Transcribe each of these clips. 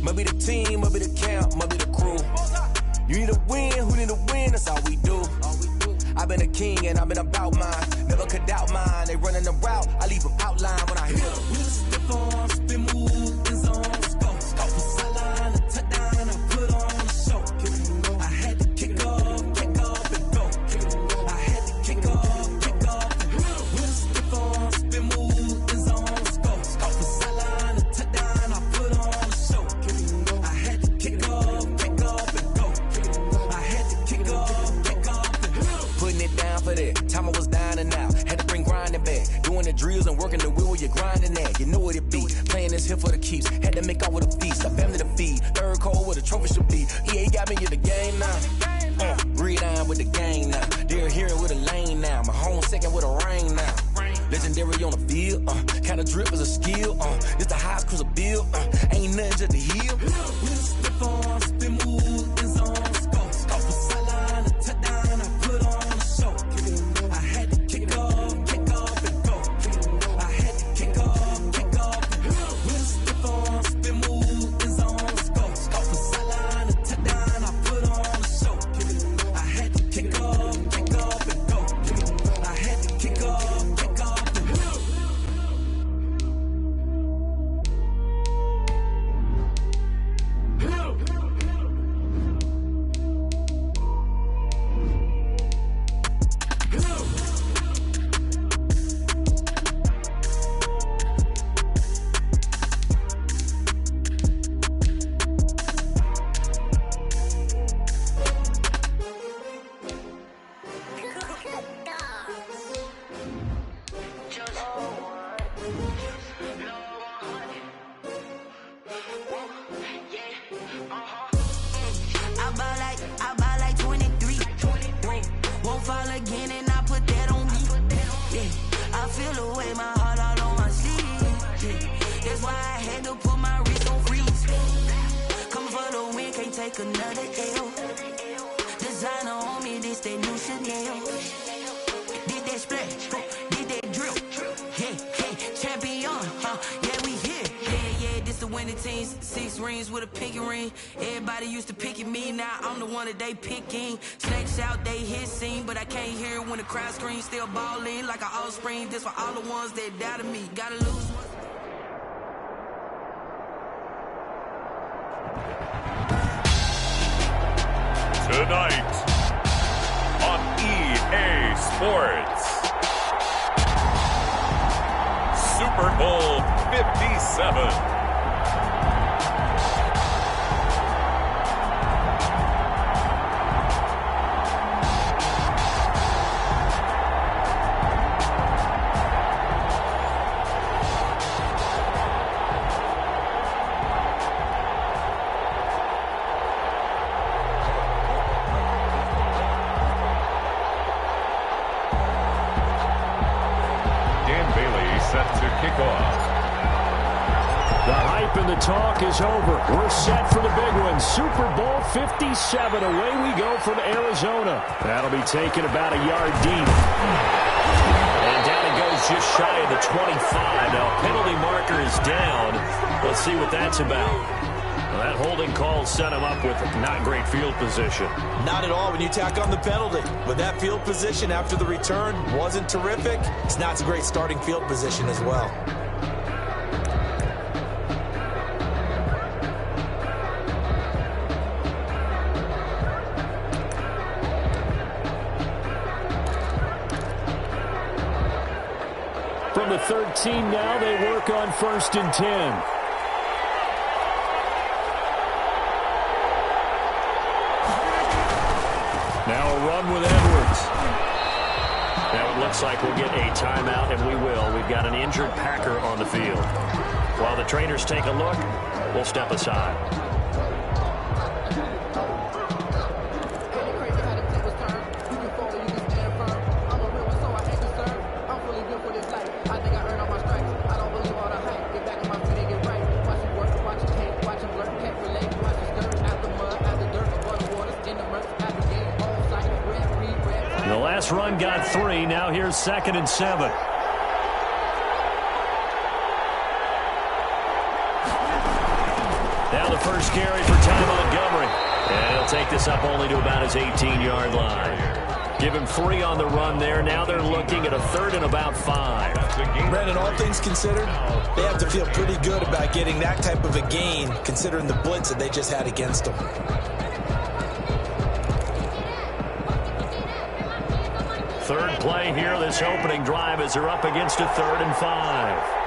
Might be the team, might be the camp, might be the crew. You need a win, who need a win? That's all we do. I've been a king and I've been about mine. Never could doubt mine. They running the route, I leave them outline when I hit them. We stiff on, spin move, in zone, scope. From sideline to touchdown, I put on a show. I had to kick off and go. I had to kick off and go. We stiff on, spin move, in zone, scope. From sideline to touchdown, I put on a show. I had to kick off and go. I had to kick off and go. Putting it down for that. Time I was down and out. Had to bring grinding back. Doing the drills and working the wheel where you're grinding at. You know what it be. Playing this here for the keeps. Had to make off with a feast. A family to feed. Third cold where the trophy should be. EA got me in the game now. Breathe down with the gang now. They're here with a lane now. My home second with a rain now. Legendary on the field. Kinda drip is a skill. This the highest cruiser bill. Ain't nothing just to heal. We just slip on, spin move, in zone, scope. From sideline to touchdown, I put on a show. I had to kick off and go. I had to kick off and go. We just slip on, spin move, in zone, scope. From sideline to touchdown, I put on a show. I had to kick off and go. I had to kick off and go. I buy like 23. Won't fall again and I put that on me. Yeah, I feel the way my heart all on my sleeve. Yeah, that's why I had to put my wrist on freeze. Coming for the win, can't take another L. Designer on me, this that new Chanel. Did that splash, did that drill. Yeah, champion, yeah, we here. Yeah, this the winning teams. 6 rings with a pinky ring. Everybody used to pick at me, now I'm the one that they picking. Snakes out, they hit scene, but I can't hear it when the crowd screams. Still ballin' like an offspring. This for all the ones that doubted me. Gotta lose one. Tonight on EA Sports, Super Bowl 57. Talk is over. We're set for the big one. Super Bowl 57. Away we go from Arizona. That'll be taken about a yard deep. And down it goes just shy of the 25. Now, penalty marker is down. Let's see what that's about. Well, that holding call set him up with not great field position. Not at all when you tack on the penalty. With that field position after the return wasn't terrific, it's not a great starting field position as well. From the 13 now, they work on 1st and 10. Now a run with Edwards. Now it looks like we'll get a timeout, and we will. We've got an injured Packer on the field. While the trainers take a look, we'll step aside. The last run got 3. Now here's 2nd and 7. Now the first carry for Ty Montgomery. And he'll take this up only to about his 18-yard line. Give him 3 on the run there. Now they're looking at a 3rd and about 5. Brandon, all things considered, they have to feel pretty good about getting that type of a gain, considering the blitz that they just had against them. Third play here, this opening drive, as they're up against a 3rd and 5.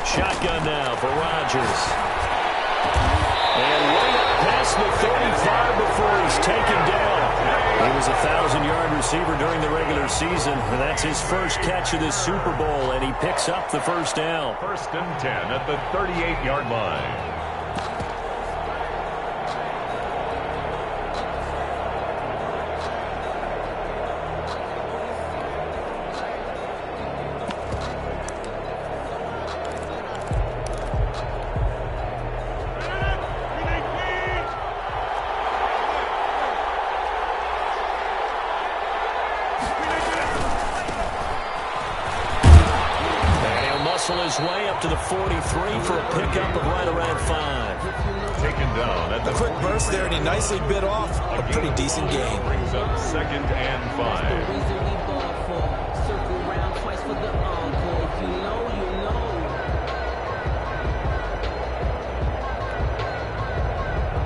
Shotgun now for Rodgers. And way up past the 35 before he's taken down. He was a 1,000-yard receiver during the regular season, and that's his first catch of this Super Bowl, and he picks up the first down. 1st and 10 at the 38-yard line. His way up to the 43 for a pickup of right around 5. Taken down at the a quick burst there, and he nicely bit off a pretty decent gain. Brings up 2nd and 5.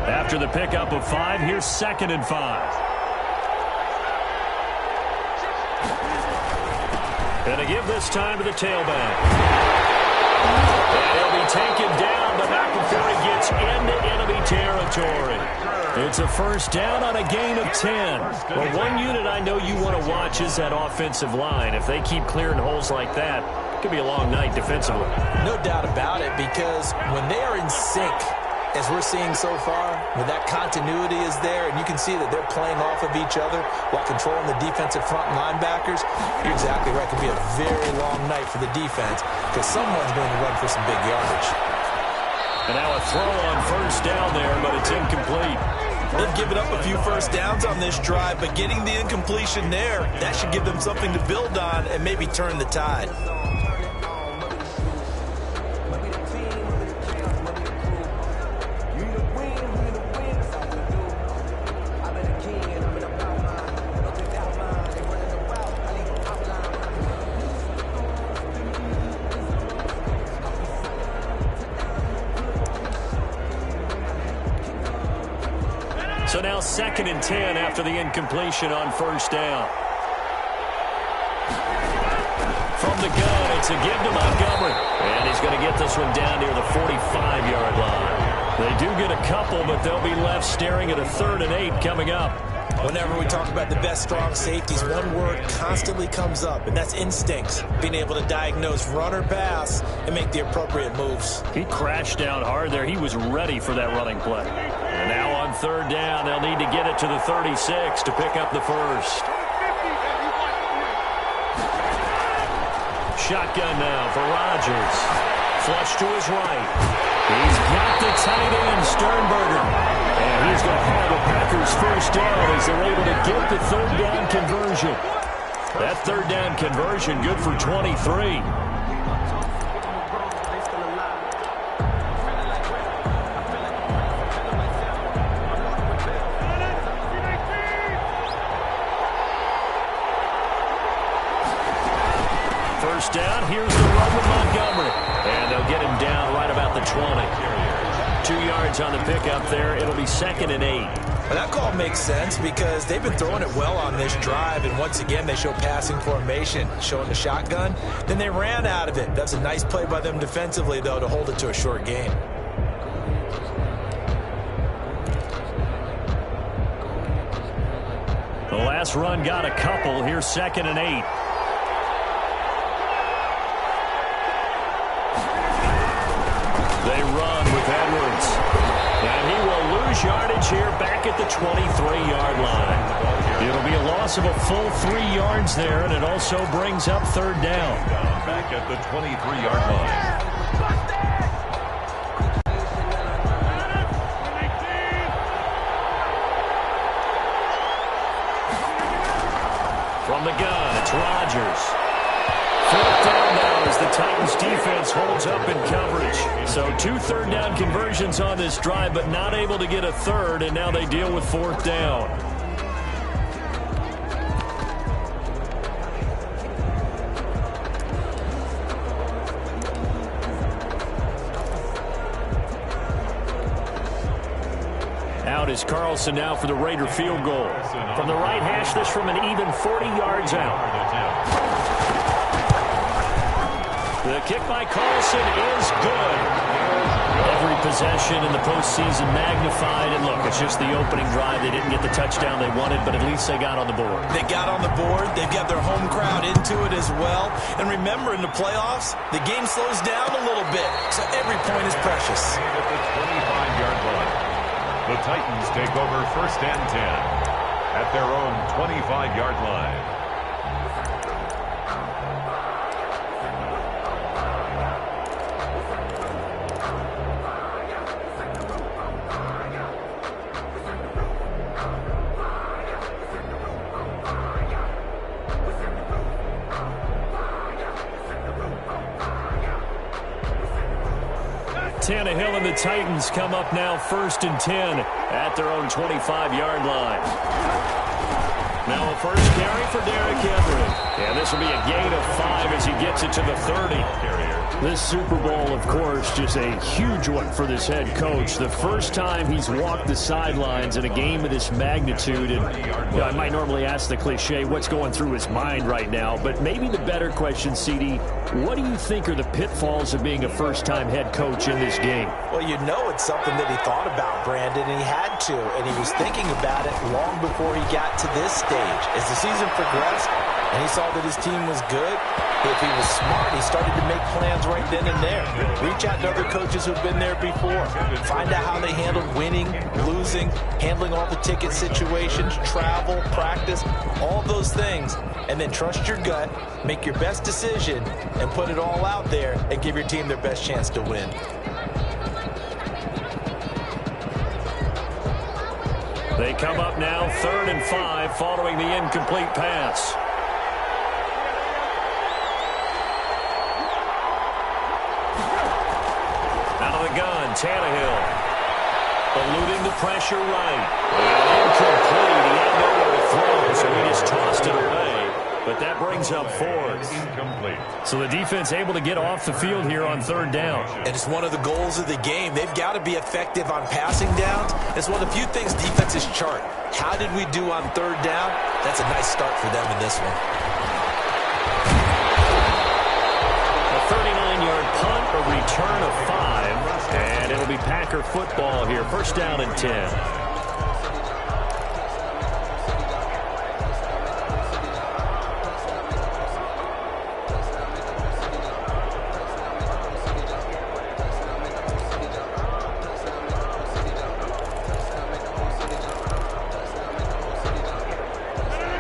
After the pickup of 5, here's 2nd and 5. And to give this time to the tailback. And he'll be taken down, but not before he gets into enemy territory. It's a first down on a gain of 10. Well, one unit I know you want to watch is that offensive line. If they keep clearing holes like that, it could be a long night defensively. No doubt about it, because when they are in sync, as we're seeing so far, when that continuity is there, and you can see that they're playing off of each other while controlling the defensive front linebackers, you're exactly right. It could be a very long night for the defense because someone's going to run for some big yardage. And now a throw on first down there, but it's incomplete. They've given up a few first downs on this drive, but getting the incompletion there, that should give them something to build on and maybe turn the tide. So now 2nd and 10 after the incompletion on first down. From the gun, it's a give to Montgomery. And he's going to get this one down near the 45-yard line. They do get a couple, but they'll be left staring at a 3rd and 8 coming up. Whenever we talk about the best strong safeties, one word constantly comes up, and that's instincts. Being able to diagnose run or pass and make the appropriate moves. He crashed down hard there. He was ready for that running play. And now on 3rd down, they'll need to get it to the 36 to pick up the first. Shotgun now for Rodgers. Flush to his right. He's got the tight end, Sternberger. And he's going to have the Packers first down as they're able to get the 3rd down conversion. That 3rd down conversion good for 23. First down, here's the run with Montgomery. And they'll get him down right about the 20. 2 yards on the pickup there. It'll be 2nd and 8. Well, that call makes sense because they've been throwing it well on this drive, and once again they show passing formation, showing the shotgun. Then they ran out of it. That's a nice play by them defensively, though, to hold it to a short gain. The last run got a couple. Here's 2nd and 8. They run with Edwards. And he will lose yardage here back at the 23-yard line. It'll be a loss of a full 3 yards there, and it also brings up 3rd down. Back at the 23-yard line. holds up in coverage. So 2 third-down conversions on this drive, but not able to get a third, and now they deal with 4th down. Out is Carlson now for the Raider field goal. From the right hash, this from an even 40 yards out. The kick by Carlson is good. Every possession in the postseason magnified. And look, it's just the opening drive. They didn't get the touchdown they wanted, but at least they got on the board. They got on the board. They've got their home crowd into it as well. And remember, in the playoffs, the game slows down a little bit. So every point is precious. At the 25-yard line. The Titans take over 1st and 10 at their own 25-yard line. Tannehill and the Titans come up now 1st and 10 at their own 25-yard line. Now a first carry for Derrick Henry. And this will be a gain of 5 as he gets it to the 30. This Super Bowl, of course, just a huge one for this head coach. The first time he's walked the sidelines in a game of this magnitude. And I might normally ask the cliche, what's going through his mind right now? But maybe the better question, CD, what do you think are the pitfalls of being a first-time head coach in this game? Well, you know it's something that he thought about, Brandon, and he had to. And he was thinking about it long before he got to this stage. As the season progressed and he saw that his team was good, if he was smart, he started to make plans right then and there. Reach out to other coaches who've been there before. Find out how they handled winning, losing, handling all the ticket situations, travel, practice, all those things. And then trust your gut, make your best decision, and put it all out there and give your team their best chance to win. They come up now 3rd and 5 following the incomplete pass. Out of the gun, Tannehill. Eluding the pressure right. And incomplete. He had nowhere to throw, so he just tossed it away. But that brings up 4th. Incomplete. So the defense able to get off the field here on 3rd down. And it's one of the goals of the game. They've got to be effective on passing downs. It's one of the few things defenses chart. How did we do on 3rd down? That's a nice start for them in this one. A 39-yard punt, a return of 5. And it'll be Packer football here. 1st down and 10.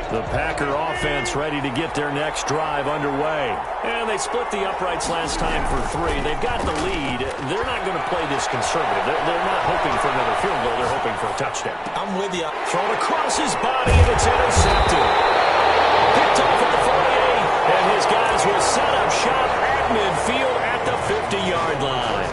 The Packer offense ready to get their next drive underway. And they split the uprights last time for 3. They've got the lead. They're not going to play this conservative. They're not hoping for another field goal. They're hoping for a touchdown. I'm with you. Thrown across his body, and it's intercepted. Picked off at the 48, and his guys will set up shop at midfield at the 50-yard line.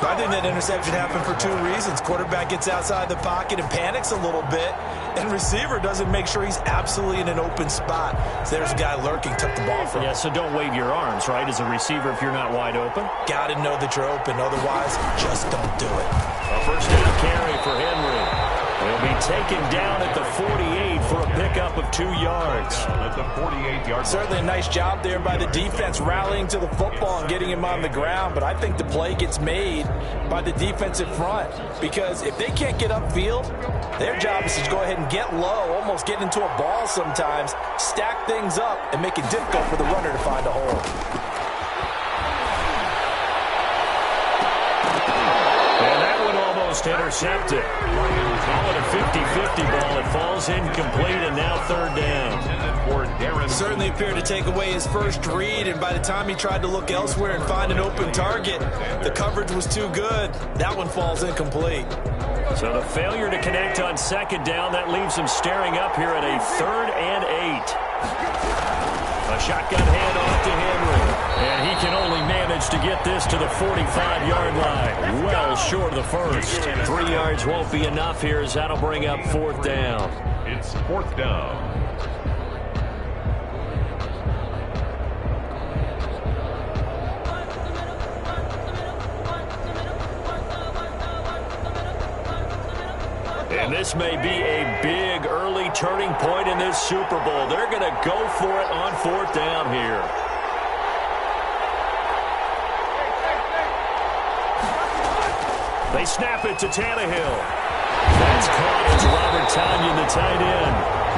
I think that interception happened for 2 reasons. Quarterback gets outside the pocket and panics a little bit, and receiver doesn't make sure he's absolutely in an open spot. So there's a guy lurking, took the ball from him. Yeah, so don't wave your arms, right, as a receiver if you're not wide open? Got to know that you're open. Otherwise, just don't do it. A first down carry for Henry. He'll be taken down at the 48 for a pickup of 2 yards. At the 48-yard line. Certainly a nice job there by the defense rallying to the football and getting him on the ground, but I think the play gets made by the defensive front because if they can't get upfield, their job is to go ahead and get low, almost get into a ball sometimes, stack things up, and make it difficult for the runner to find a hole. Intercepted. Call it a 50-50 ball. It falls incomplete, and now 3rd down. Certainly appeared to take away his first read, and by the time he tried to look elsewhere and find an open target, the coverage was too good. That one falls incomplete. So the failure to connect on 2nd down, that leaves him staring up here at a 3rd and 8. A shotgun handoff to Henry. And he can only manage to get this to the 45-yard line. Well short of the first. 3 yards won't be enough here as that'll bring up 4th down. It's 4th down. And this may be a big early turning point in this Super Bowl. They're going to go for it on 4th down here. They snap it to Tannehill. That's caught. It's Robert Tonyan, the tight end.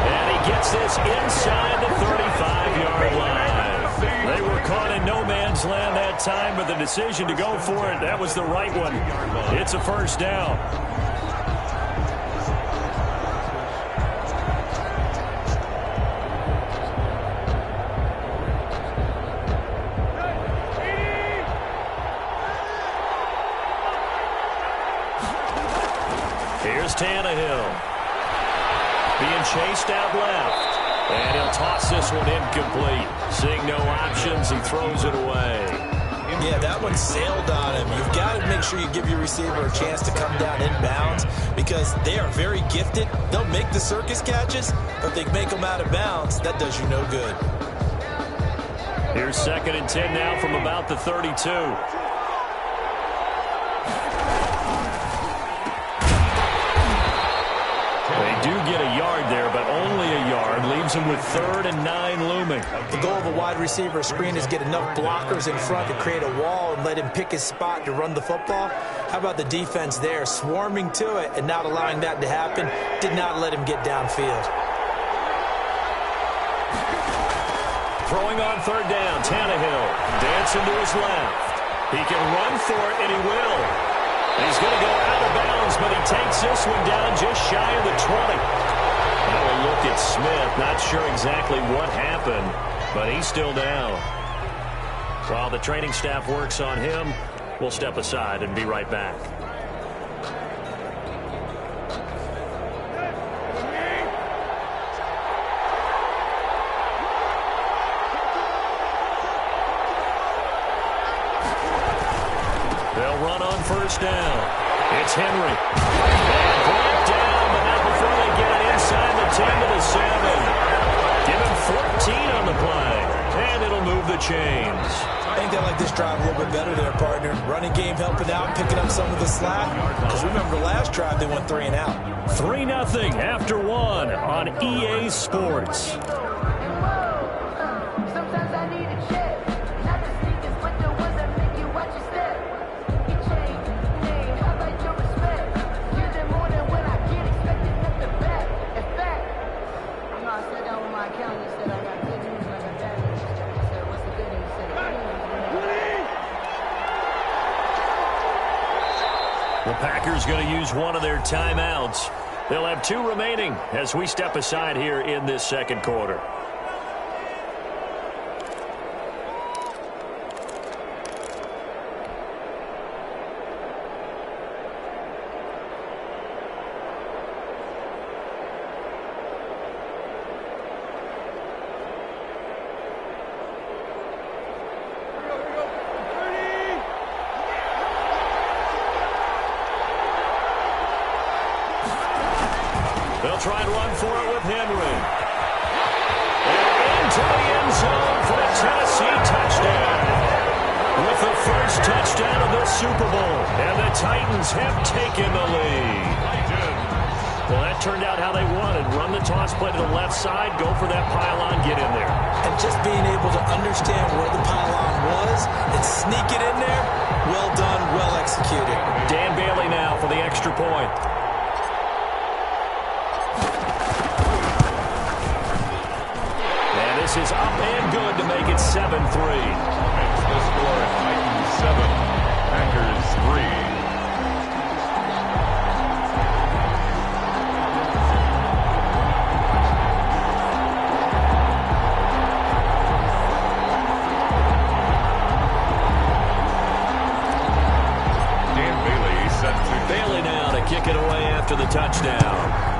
And he gets this inside the 35-yard line. They were caught in no man's land that time, but the decision to go for it, that was the right one. It's a 1st down. Here's Tannehill. Being chased out left. And he'll toss this one incomplete. Seeing no options, he throws it away. Yeah, that one sailed on him. You've got to make sure you give your receiver a chance to come down inbounds because they are very gifted. They'll make the circus catches, but if they make them out of bounds, that does you no good. Here's 2nd and 10 now from about the 32. They do get a yard there, but only a yard. Leaves them with 3rd and 9 looming. The goal of a wide receiver screen is get enough blockers in front to create a wall and let him pick his spot to run the football. How about the defense there, swarming to it and not allowing that to happen? Did not let him get downfield. Throwing on 3rd down, Tannehill dancing to his left. He can run for it, and he will. He's going to go out of bounds, but he takes this one down just shy of the 20. Now a look at Smith. Not sure exactly what happened, but he's still down. While the training staff works on him, we'll step aside and be right back. They'll run on 1st down. It's Henry. And brought down, but not before they get it inside the 10 to the 7. Give him 14 on the play, and it'll move the chains. I think they like this drive a little bit better there, partner. Running game helping out, picking up some of the slack. Because remember, last drive they went 3 and out. 3-0 after 1 on EA Sports. The Packers going to use one of their timeouts. They'll have 2 remaining as we step aside here in this 2nd quarter. They'll try and run for it with Henry. And into the end zone for the Tennessee touchdown. With the first touchdown of this Super Bowl. And the Titans have taken the lead. Well, that turned out how they wanted. Run the toss play to the left side, go for that pylon, get in there. And just being able to understand where the pylon was and sneak it in there, well done, well executed. Dan Bailey now for the extra point. This is up and good to make it 7-3. Makes the score Titans 7, Packers 3. Dan Bailey set to Bailey now to kick it away after the touchdown.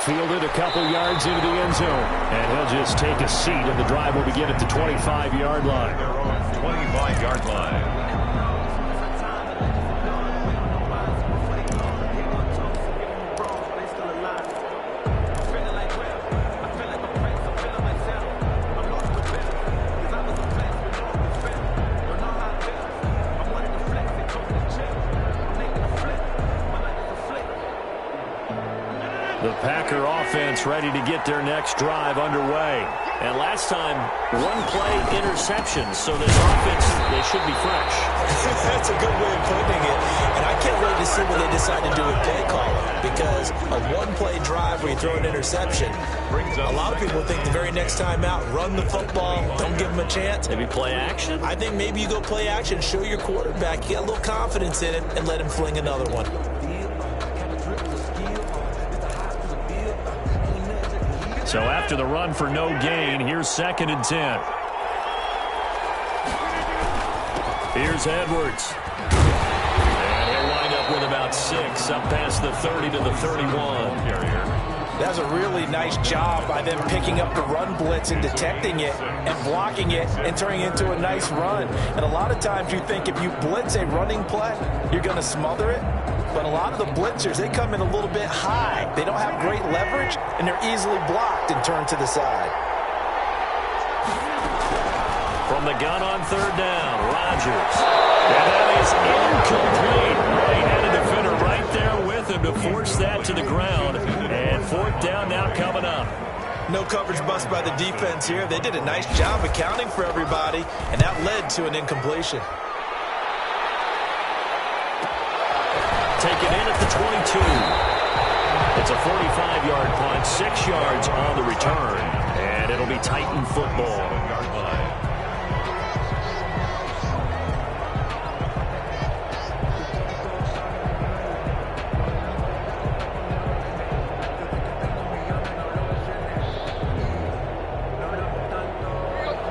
Fielded a couple yards into the end zone. And he'll just take a seat, and the drive will begin at the 25-yard line. Their own 25-yard line. The Packer offense ready to get their next drive underway. And last time, one-play interception. So this offense, they should be fresh. That's a good way of putting it. And I can't wait to see what they decide to do with play calling. Because a one-play drive where you throw an interception, a lot of people think the very next time out, run the football, don't give them a chance. Maybe play action? I think maybe you go play action, show your quarterback, you got a little confidence in him, and let him fling another one. So after the run for no gain, here's 2nd and 10. Here's Edwards. And he'll wind up with about 6, up past the 30 to the 31. That's a really nice job by them picking up the run blitz and detecting it and blocking it and turning it into a nice run. And a lot of times you think if you blitz a running play, you're going to smother it. But a lot of the blitzers, they come in a little bit high. They don't have great leverage, and they're easily blocked and turned to the side. From the gun on 3rd down, Rodgers. And that is incomplete. He had a defender right there with him to force that to the ground. And 4th down now coming up. No coverage bust by the defense here. They did a nice job accounting for everybody, and that led to an incompletion. Taken in at the 22. It's a 45-yard punt, 6 yards on the return, and it'll be Titan football.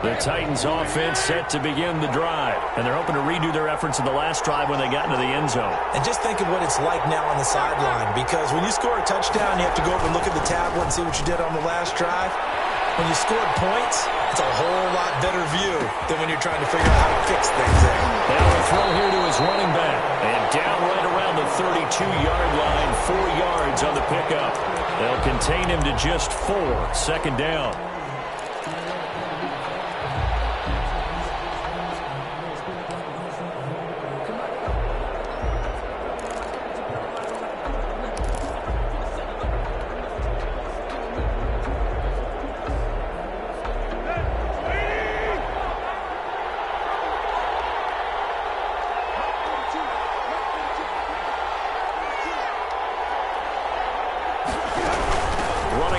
The Titans offense set to begin the drive, and they're hoping to redo their efforts in the last drive when they got into the end zone. And just think of what it's like now on the sideline, because when you score a touchdown, you have to go over and look at the tablet and see what you did on the last drive. When you scored points, it's a whole lot better view than when you're trying to figure out how to fix things there. Now a throw here to his running back, and down right around the 32-yard line, 4 yards on the pickup. They'll contain him to just 4, 2nd down.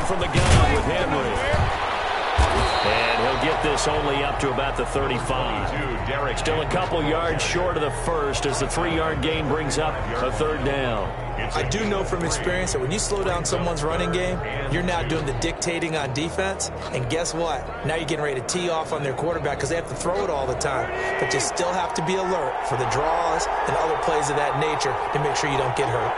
From the gun with Henry. And he'll get this only up to about the 35. Still a couple yards short of the first as the 3-yard gain brings up a 3rd down. I do know from experience that when you slow down someone's running game, you're now doing the dictating on defense. And guess what? Now you're getting ready to tee off on their quarterback because they have to throw it all the time. But you still have to be alert for the draws and other plays of that nature to make sure you don't get hurt.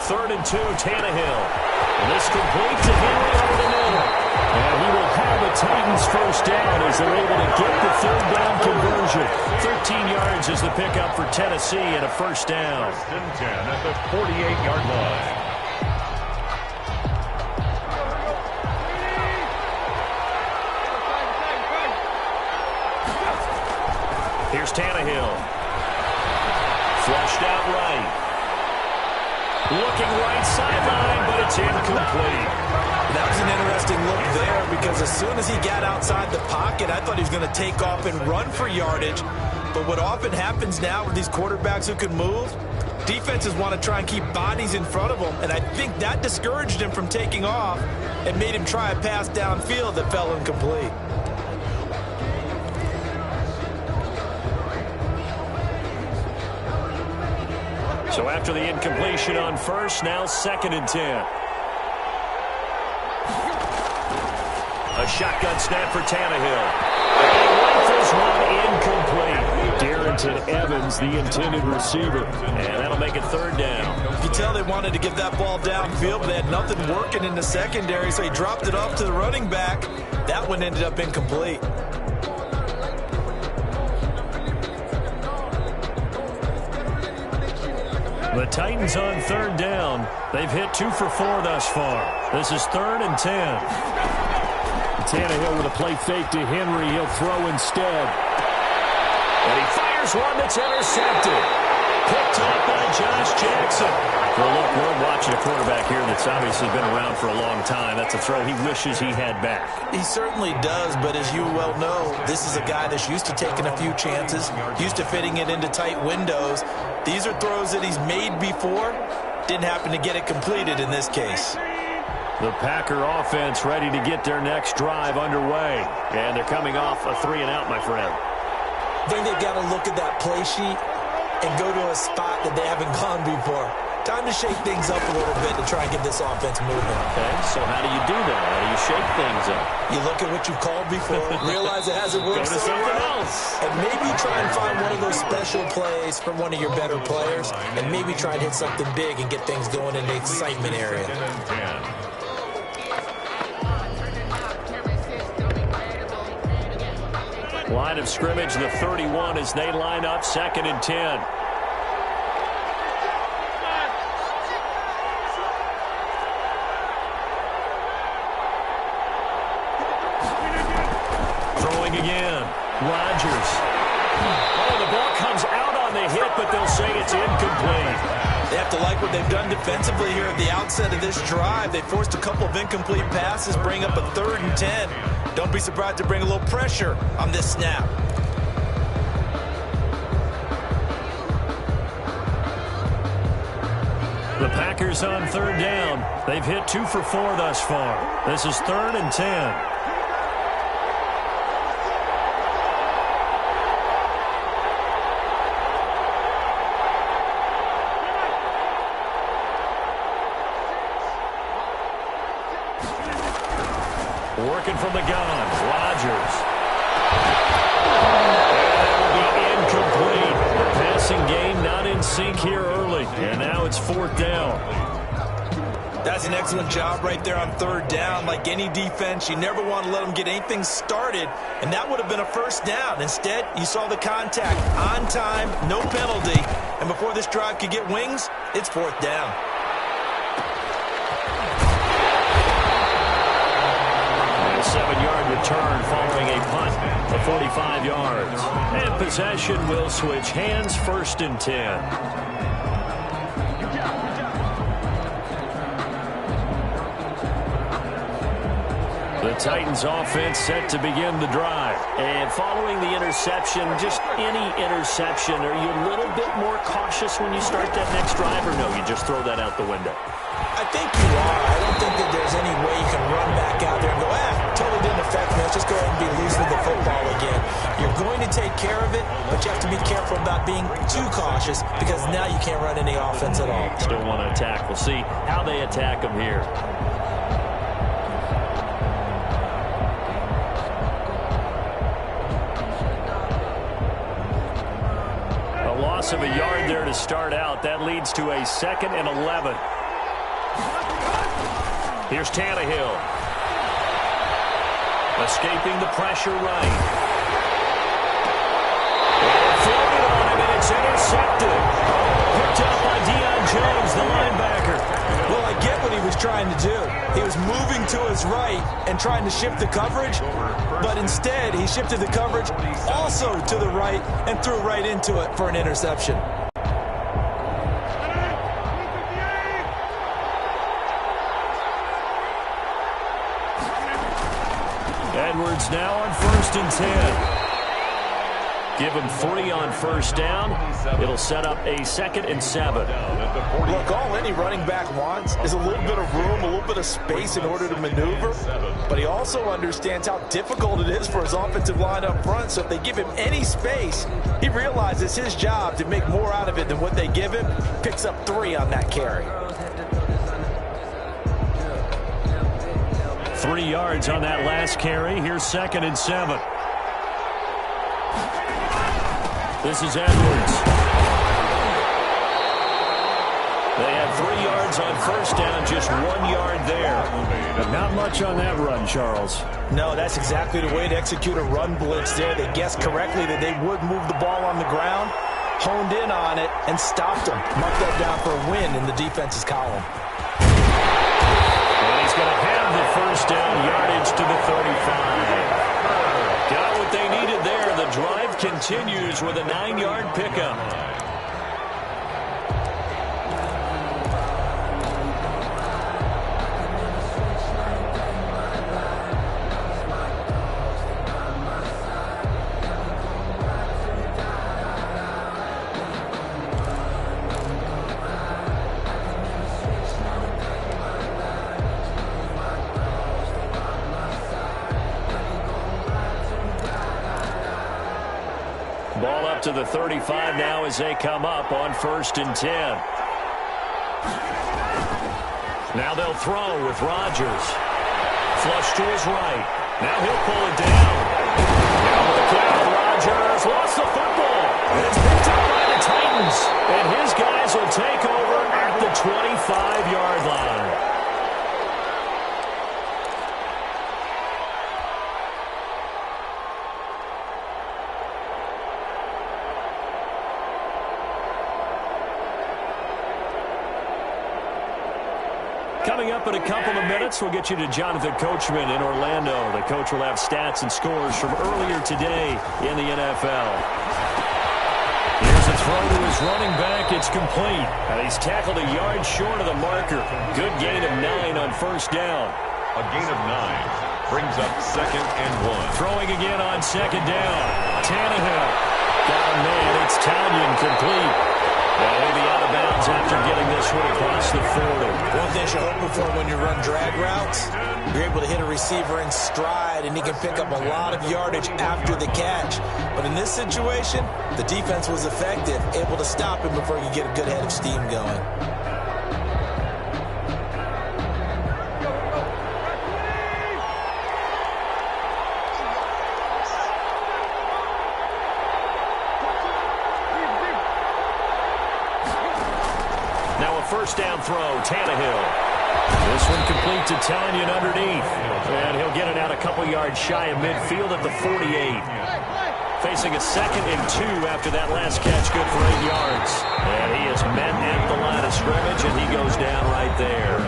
Third and 2, Tannehill. And this complete to Henry over the middle. And he will have the Titans first down as they're able to get the 3rd down conversion. 13 yards is the pickup for Tennessee and a first down. 1st and 10 at the 48-yard line. Here's Tannehill. Flushed out right. Looking right sideline, but it's incomplete. That was an interesting look there because as soon as he got outside the pocket, I thought he was going to take off and run for yardage. But what often happens now with these quarterbacks who can move, defenses want to try and keep bodies in front of them, and I think that discouraged him from taking off and made him try a pass downfield that fell incomplete. So after the incompletion on first, now 2nd and 10. A shotgun snap for Tannehill. Rifles one incomplete. Darrington Evans, the intended receiver. And that'll make it third down. You can tell they wanted to get that ball downfield, but they had nothing working in the secondary, so he dropped it off to the running back. That one ended up incomplete. The Titans on third down. They've hit 2 for 4 thus far. This is 3rd and 10. Tannehill with a play fake to Henry. He'll throw instead. And he fires one that's intercepted. Picked up by Josh Jackson. Well, look, we're watching a quarterback here that's obviously been around for a long time. That's a throw he wishes he had back. He certainly does, but as you well know, this is a guy that's used to taking a few chances, used to fitting it into tight windows. These are throws that he's made before. Didn't happen to get it completed in this case. The Packer offense ready to get their next drive underway. And thee coming off a 3-and-out, my friend. I think they've got to look at that play sheet and go to a spot that they haven't gone before. Time to shake things up a little bit to try and get this offense moving. Okay, so how do you do that? How do you shake things up? You look at what you've called before, realize it hasn't worked Go to something else. and maybe try and find one of those special plays from one of your better players, and maybe try and hit something big and get things going in the excitement area. Line of scrimmage, the 31 as they line up, 2nd and 10. Throwing again. Rodgers. Oh, the ball comes out on the hit, but they'll say it's incomplete. They have to like what they've done defensively here at the outset of this drive. They forced a couple of incomplete passes, bring up a 3rd and 10. Don't be surprised to bring a little pressure on this snap. The Packers on third down. They've hit 2 for 4 thus far. This is 3rd and 10. Working from the gun, Rodgers. That'll be incomplete. The passing game not in sync here early, and now it's 4th down. That's an excellent job right there on 3rd down. Like any defense, you never want to let them get anything started, and that would have been a 1st down. Instead, you saw the contact on time, no penalty, and before this drive could get wings, it's 4th down. A 7-yard return following a punt of 45 yards. And possession will switch hands, 1st and 10. The Titans offense set to begin the drive. And following the interception, just any interception, are you a little bit more cautious when you start that next drive, or no, you just throw that out the window? I think you are. I don't think that there's any way you can run back out there and go, totally didn't affect me. Let's just go ahead and be loose with the football again. You're going to take care of it, but you have to be careful about being too cautious because now you can't run any offense at all. Still want to attack. We'll see how they attack them here. A loss of a yard there to start out. That leads to a 2nd and 11. Here's Tannehill. Escaping the pressure right. And floated on him, and it's intercepted. Picked up by Deion Jones, the linebacker. Well, I get what he was trying to do. He was moving to his right and trying to shift the coverage, but instead he shifted the coverage also to the right and threw right into it for an interception. Edwards now on 1st and 10. Give him 3 on 1st down. It'll set up a 2nd and 7. Look, all any running back wants is a little bit of room, a little bit of space in order to maneuver. But he also understands how difficult it is for his offensive line up front. So if they give him any space, he realizes his job to make more out of it than what they give him. Picks up 3 on that carry. 3 yards on that last carry. Here's 2nd and 7. This is Edwards. They had 3 yards on first down, just 1 yard there. Not much on that run, Charles. No, that's exactly the way to execute a run blitz there. They guessed correctly that they would move the ball on the ground, honed in on it, and stopped them. Mark that down for a win in the defense's column. And he's going to have the first down, yardage to the 35. Got what they needed there. The drive continues with a 9-yard pickup. Ball up to the 35 now as they come up on 1st and 10. Now they'll throw with Rodgers. Flush to his right. Now he'll pull it down. Now look out, Rodgers lost the football. It's picked up by the Titans. And his guys will take over at the 25-yard line. Coming up in a couple of minutes, we'll get you to Jonathan Coachman in Orlando. The coach will have stats and scores from earlier today in the NFL. Here's a throw to his running back. It's complete. And he's tackled a yard short of the marker. Good gain of 9 on first down. A gain of 9 brings up 2nd and 1. Throwing again on 2nd down. Tannehill. Got a man. It's Tanyan complete. Well, he'll be out of bounds after getting this one across the 40. One thing you're hoping for when you run drag routes, you're able to hit a receiver in stride, and he can pick up a lot of yardage after the catch. But in this situation, the defense was effective, able to stop him before he could get a good head of steam going. First down throw, Tannehill. This one complete to Tanyan underneath. And he'll get it out a couple yards shy of midfield at the 48. Facing a 2nd and 2 after that last catch, good for 8 yards. And he is met at the line of scrimmage, and he goes down right there.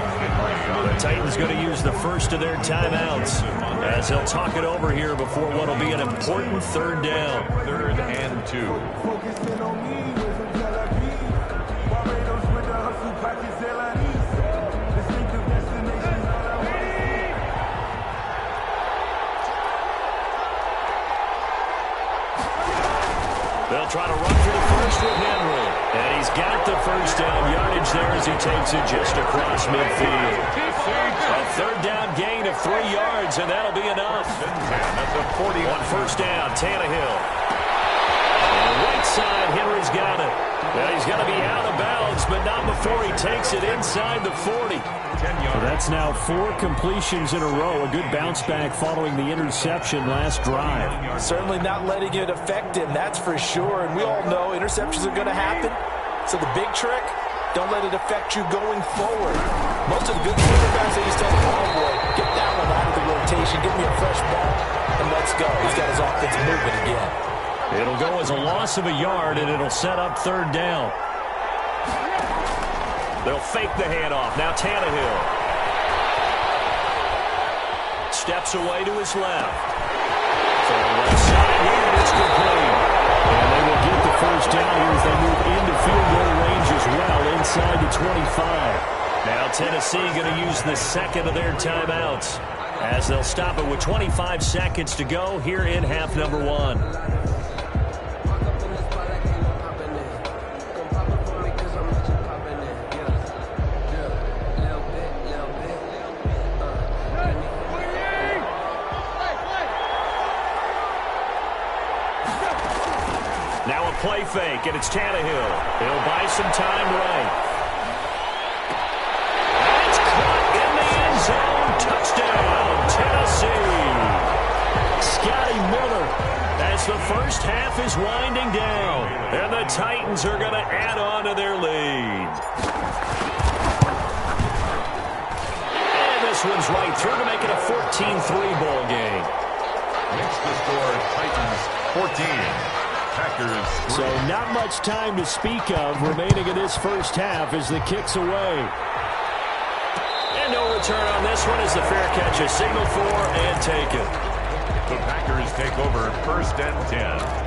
The Titans going to use the first of their timeouts as they'll talk it over here before what will be an important 3rd down. 3rd and 2. They'll try to run for the first with Henry. And he's got the first down yardage there as he takes it just across midfield. A 3rd down gain of 3 yards, and that'll be enough. That's a 40 on first down, Tannehill. On the right side, Henry's got it. Well, he's going to be out of bounds, but not before he takes it inside the 40. So that's now 4 completions in a row. A good bounce back following the interception last drive. Certainly not letting it affect him, that's for sure. And we all know interceptions are going to happen. So the big trick, don't let it affect you going forward. Most of the good quarterbacks, they used to tell the ball boy, get that one out of the rotation, give me a fresh ball, and let's go. He's got his offense moving again. It'll go as a loss of a yard, and it'll set up 3rd down. They'll fake the handoff. Now Tannehill steps away to his left. So left side here, it's complete. And they will get the first down here as they move into field goal range as well, inside the 25. Now Tennessee going to use the 2nd of their timeouts as they'll stop it with 25 seconds to go here in half number 1. Play fake, and it's Tannehill. He'll buy some time right. And it's caught in the end zone. Touchdown, Tennessee. Scotty Miller, as the first half is winding down, and the Titans are going to add on to their lead. And this one's right through to make it a 14-3 ball game. Makes the score Titans 14. Packers 3. So not much time to speak of remaining in this first half as the kick's away. And no return on this one as the fair catch is signaled for and taken. The Packers take over 1st and 10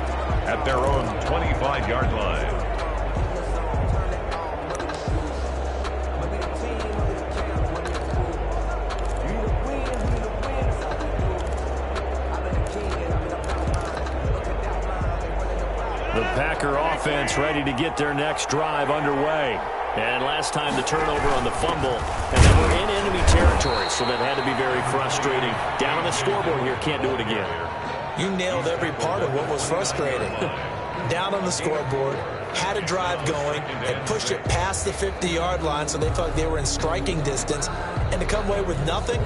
at their own 25-yard line. The Packer offense ready to get their next drive underway. And last time the turnover on the fumble, and they were in enemy territory, so that had to be very frustrating. Down on the scoreboard here, can't do it again. You nailed every part of what was frustrating. Down on the scoreboard, had a drive going, and pushed it past the 50-yard line so they felt like they were in striking distance, and to come away with nothing,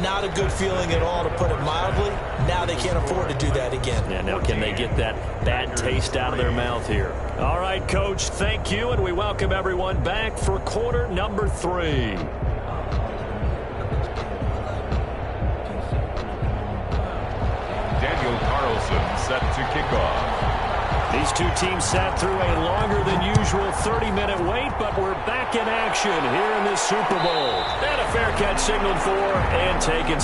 not a good feeling at all, to put it mildly. Now they can't afford to do that again. Yeah, now can they get that bad taste out of their mouth here? All right, Coach, thank you, and we welcome everyone back for quarter number 3. Daniel Carlson set to kick off. These two teams sat through a longer than usual 30-minute wait, but we're back in action here in this Super Bowl. And a fair catch signaled for and taken.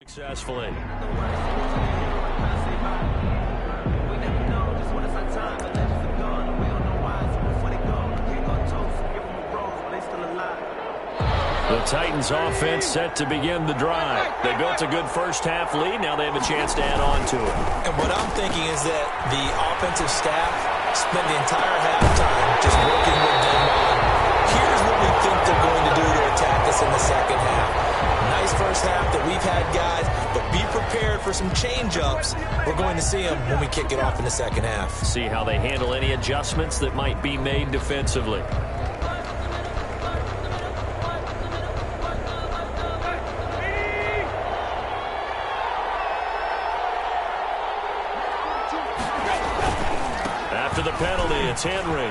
Successfully. The Titans offense set to begin the drive. They built a good first half lead. Now they have a chance to add on to it. And what I'm thinking is that the offensive staff spent the entire halftime just working with them on, here's what we think they're going to do to attack us in the second half. Nice first half that we've had, guys, but be prepared for some change-ups. We're going to see them when we kick it off in the second half. See how they handle any adjustments that might be made defensively. After the penalty, it's Henry.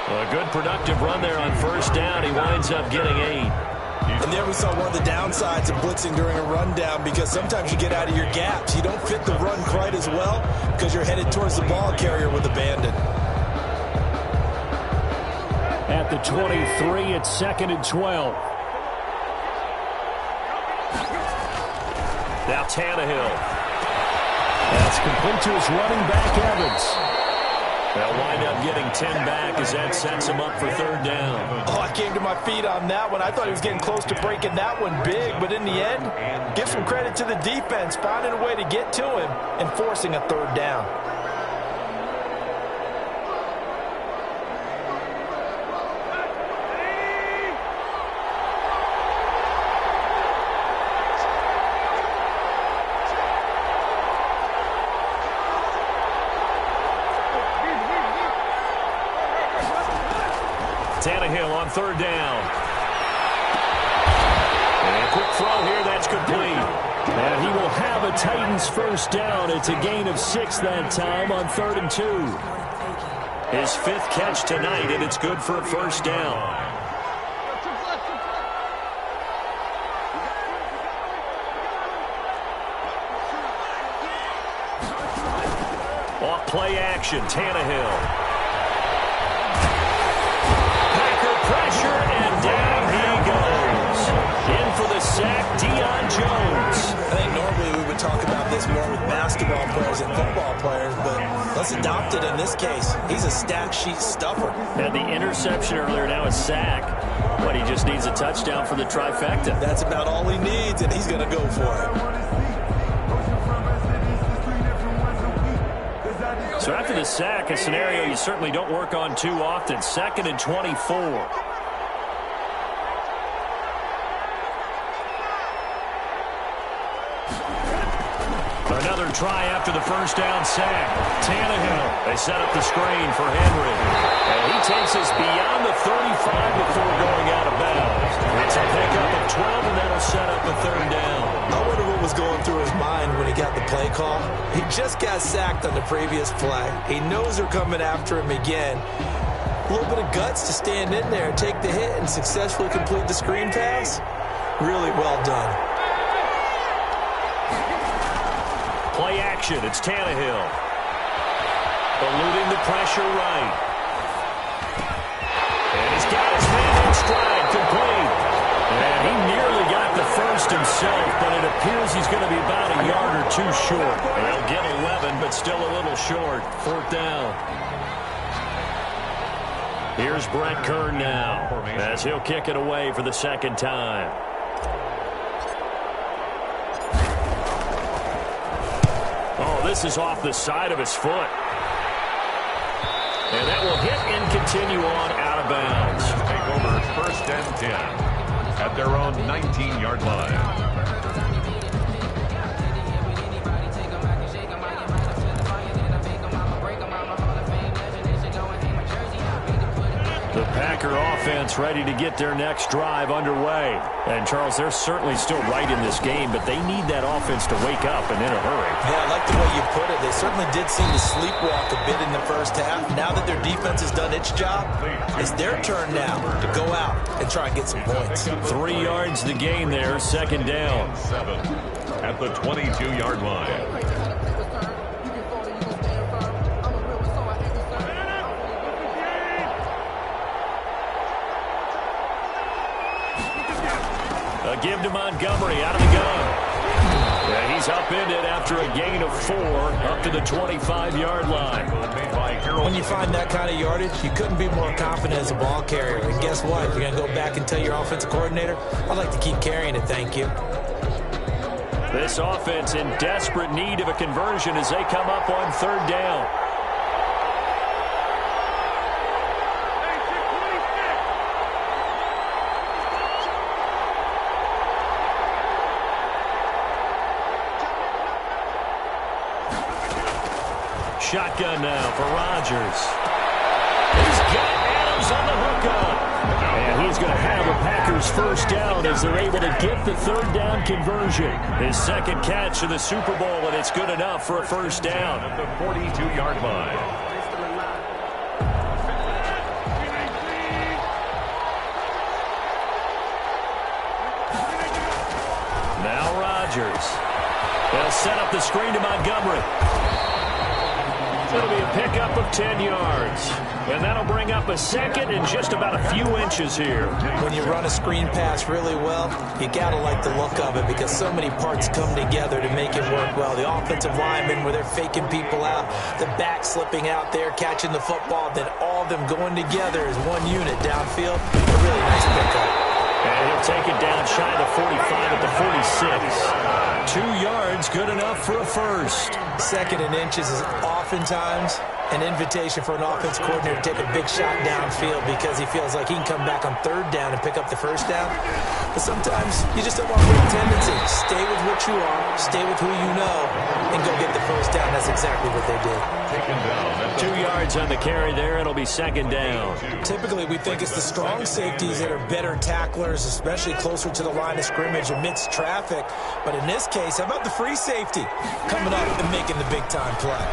A good productive run there on first down. He winds up getting 8. And there we saw one of the downsides of blitzing during a rundown, because sometimes you get out of your gaps. You don't fit the run quite as well because you're headed towards the ball carrier with abandon. At the 23, it's 2nd and 12. Now Tannehill. That's complete to his running back, Evans. They'll wind up getting 10 back as that sets him up for 3rd down. Oh, I came to my feet on that one. I thought he was getting close to breaking that one big, but in the end, give some credit to the defense, finding a way to get to him and forcing a 3rd down. Tannehill on 3rd down. And a quick throw here, that's complete. And he will have a Titans 1st down. It's a gain of 6 that time on 3rd and 2. His 5th catch tonight, and it's good for a 1st down. Off play action, Tannehill. Pressure, and down he goes. In for the sack, Deion Jones. I think normally we would talk about this more with basketball players and football players, but let's adopt it in this case. He's a stat sheet stuffer. Had the interception earlier, now a sack. But he just needs a touchdown for the trifecta. That's about all he needs, and he's going to go for it. So after the sack, a scenario you certainly don't work on too often. 2nd and 24. Another try after the first down sack. Tannehill. They set up the screen for Henry. And he takes us beyond the 35 before going out of bounds. It's a pickup of 12, and that'll set up a 3rd down. I wonder what was going through his mind when he got the play call. He just got sacked on the previous play. He knows they're coming after him again. A little bit of guts to stand in there, take the hit, and successfully complete the screen pass. Really well done. Play action. It's Tannehill. Eluding the pressure right. And he's got his man in stride, complete. And he nearly got the first himself, but it appears he's going to be about a yard or two short. And they'll get 11, but still a little short. 4th down. Here's Brett Kern now, as he'll kick it away for the 2nd time. Oh, this is off the side of his foot. And that will hit and continue on out of bounds. Take over 1st and 10 at their own 19-yard line. The Packer offense ready to get their next drive underway. And, Charles, they're certainly still right in this game, but they need that offense to wake up and in a hurry. Yeah, I like the way you put it. They certainly did seem to sleepwalk a bit in the first half. Now that their defense has done its job, it's their turn now to go out and try and get some points. 3 yards the gain there, 2nd down. 7 at the 22-yard line. A give to Montgomery out of the gun. Yeah, he's upended after a gain of 4 up to the 25-yard line. When you find that kind of yardage, you couldn't be more confident as a ball carrier. And guess what? You're going to go back and tell your offensive coordinator, I'd like to keep carrying it, thank you. This offense in desperate need of a conversion as they come up on 3rd down. Shotgun now for Rodgers. He's got Adams on the hookup. And he's going to have the Packers 1st down as they're able to get the 3rd down conversion. His 2nd catch of the Super Bowl, and it's good enough for a 1st down. At the 42-yard line. Now Rodgers. They'll set up the screen to Montgomery. It'll be a pickup of 10 yards. And that'll bring up a 2nd and just about a few inches here. When you run a screen pass really well, you got to like the look of it because so many parts come together to make it work well. The offensive linemen where they're faking people out, the back slipping out there, catching the football, then all of them going together as one unit downfield. A really nice pickup. And he'll take it down shy of the 45 at the 46. 2 yards, good enough for a 1st. 2nd and inches is oftentimes an invitation for an offense coordinator to take a big shot downfield because he feels like he can come back on 3rd down and pick up the 1st down. But sometimes you just don't want to bring tendency. Stay with what you are, stay with who you know, and go get the 1st down. That's exactly what they did. 2 yards on the carry there. It'll be 2nd down. Typically, we think it's the strong safeties that are better tacklers, especially closer to the line of scrimmage amidst traffic. But in this case, how about the free safety coming up and making the big-time play?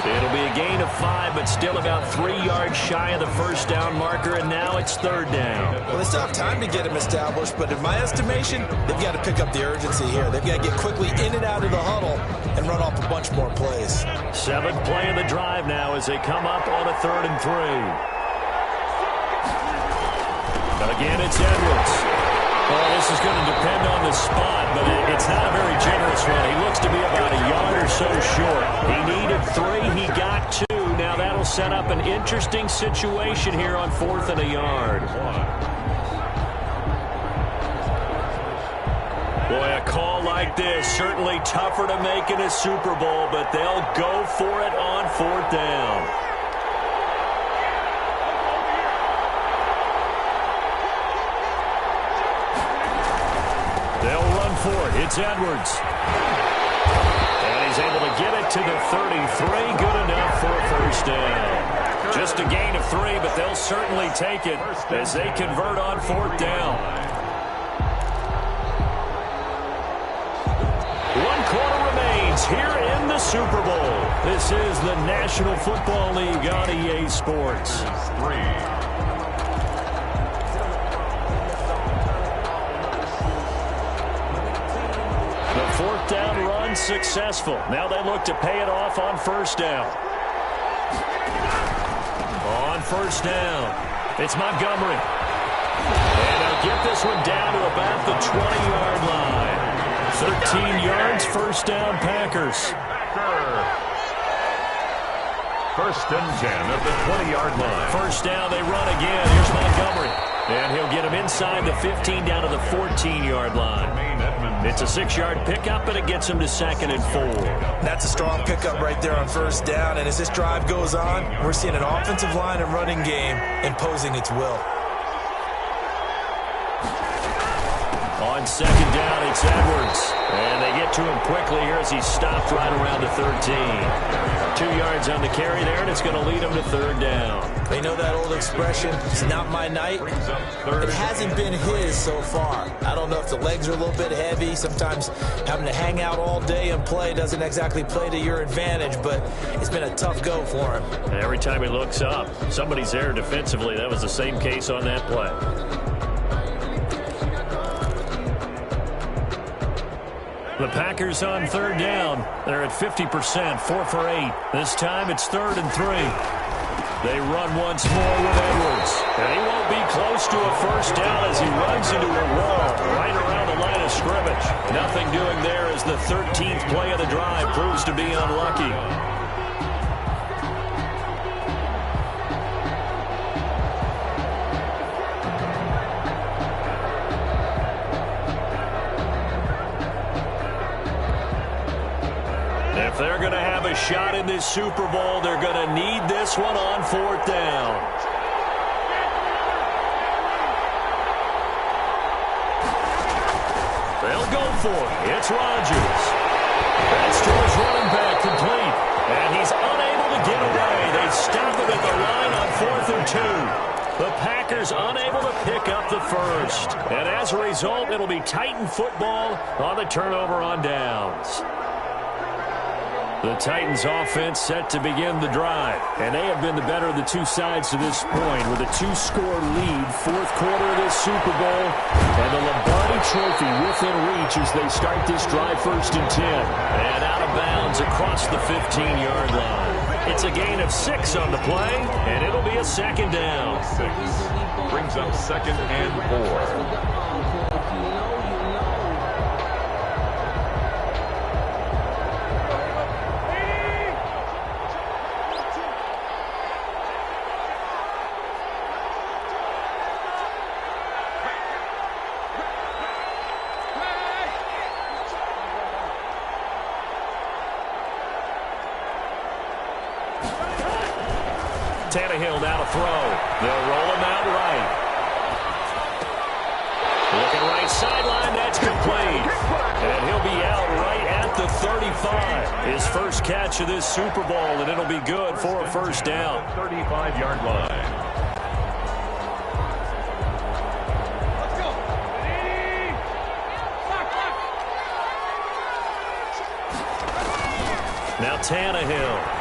It'll be a gain of 5, but still about 3 yards shy of the 1st down marker, and now it's 3rd down. Well, they still have time to get him established, but in my estimation, they've got to pick up the urgency here. They've got to get quickly in and out of the huddle and run off a bunch more plays. 7th play of the drive now as they come up on a 3rd and 3. Again, it's Edwards. Well, this is going to depend on the spot, but it's not a very generous one. He looks to be about a yard or so short. He needed 3. He got 2. Now that'll set up an interesting situation here on 4th and a yard. Boy, a call like this, certainly tougher to make in a Super Bowl, but they'll go for it on 4th down. They'll run for it. It's Edwards. And he's able to get it to the 33. Good enough for a first down. Just a gain of 3, but they'll certainly take it as they convert on 4th down. 1 quarter remains here in the Super Bowl. This is the National Football League on EA Sports. 3. The 4th down run successful. Now they look to pay it off on 1st down. On 1st down, it's Montgomery. And they'll get this one down to about the 20-yard line. 13 yards, 1st down, Packers. 1st and 10 at the 20-yard line. 1st down, they run again. Here's Montgomery. And he'll get him inside the 15 down to the 14-yard line. It's a 6-yard pickup, and it gets him to 2nd and 4. That's a strong pickup right there on 1st down. And as this drive goes on, we're seeing an offensive line and running game imposing its will. On 2nd down, it's Edwards. And they get to him quickly here as he stopped right around the 13. 2 yards on the carry there, and it's going to lead him to 3rd down. They know that old expression, it's not my night. It hasn't been his so far. I don't know if the legs are a little bit heavy. Sometimes having to hang out all day and play doesn't exactly play to your advantage, but it's been a tough go for him. Every time he looks up, somebody's there defensively. That was the same case on that play. The Packers on 3rd down. They're at 50%, 4 for 8. This time it's 3rd and 3. They run once more with Edwards. And he won't be close to a first down as he runs into a wall right around the line of scrimmage. Nothing doing there as the 13th play of the drive proves to be unlucky. If they're going to have a shot in this Super Bowl, they're going to need this one on 4th down. They'll go for it. It's Rodgers. That's to his running back, complete. And he's unable to get away. They stop him at the line on 4th and 2. The Packers unable to pick up the first. And as a result, it'll be Titan football on the turnover on downs. The Titans offense set to begin the drive, and they have been the better of the two sides to this point with a 2-score lead, 4th quarter of this Super Bowl, and the Lombardi Trophy within reach as they start this drive 1st and 10. And out of bounds across the 15-yard line. It's a gain of 6 on the play, and it'll be a 2nd down. 6 brings up 2nd and 4. Tannehill now to throw. They'll roll him out right. Looking right sideline, that's complete. And he'll be out right at the 35. His first catch of this Super Bowl, and it'll be good for a first down. 35-yard line. Now Tannehill.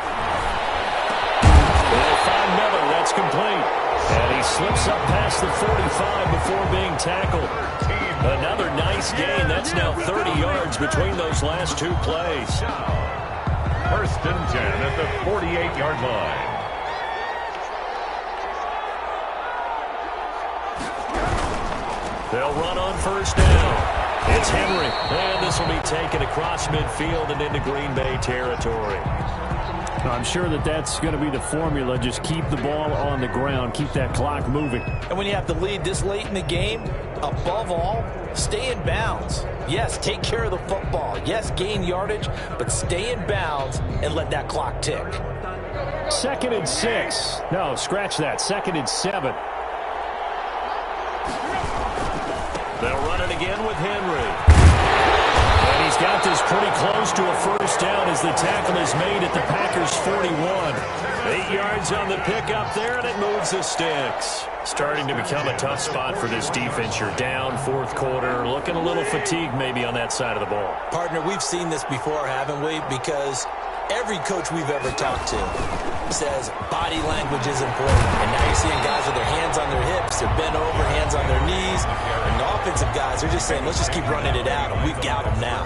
They'll find Miller. That's complete. And he slips up past the 45 before being tackled. Another nice gain. That's now 30 yards between those last 2 plays. 1st and 10 at the 48-yard line. They'll run on first down. It's Henry, and this will be taken across midfield and into Green Bay territory. I'm sure that's going to be the formula. Just keep the ball on the ground. Keep that clock moving. And when you have to lead this late in the game, above all, stay in bounds. Yes, take care of the football. Yes, gain yardage, but stay in bounds and let that clock tick. 2nd and 6. No, scratch that. 2nd and 7. They'll run it again with Henry. And he's got this pretty close to a first down as the tackle is made at the Packers' 41. 8 yards on the pickup there, and it moves the sticks. Starting to become a tough spot for this defense. You're down 4th quarter, looking a little fatigued maybe on that side of the ball. Partner, we've seen this before, haven't we? Because every coach we've ever talked to says body language is important. And now you're seeing guys with their hands on their hips, they're bent over, hands on their knees. And the offensive guys, they're just saying, let's just keep running it out, and we've got them now.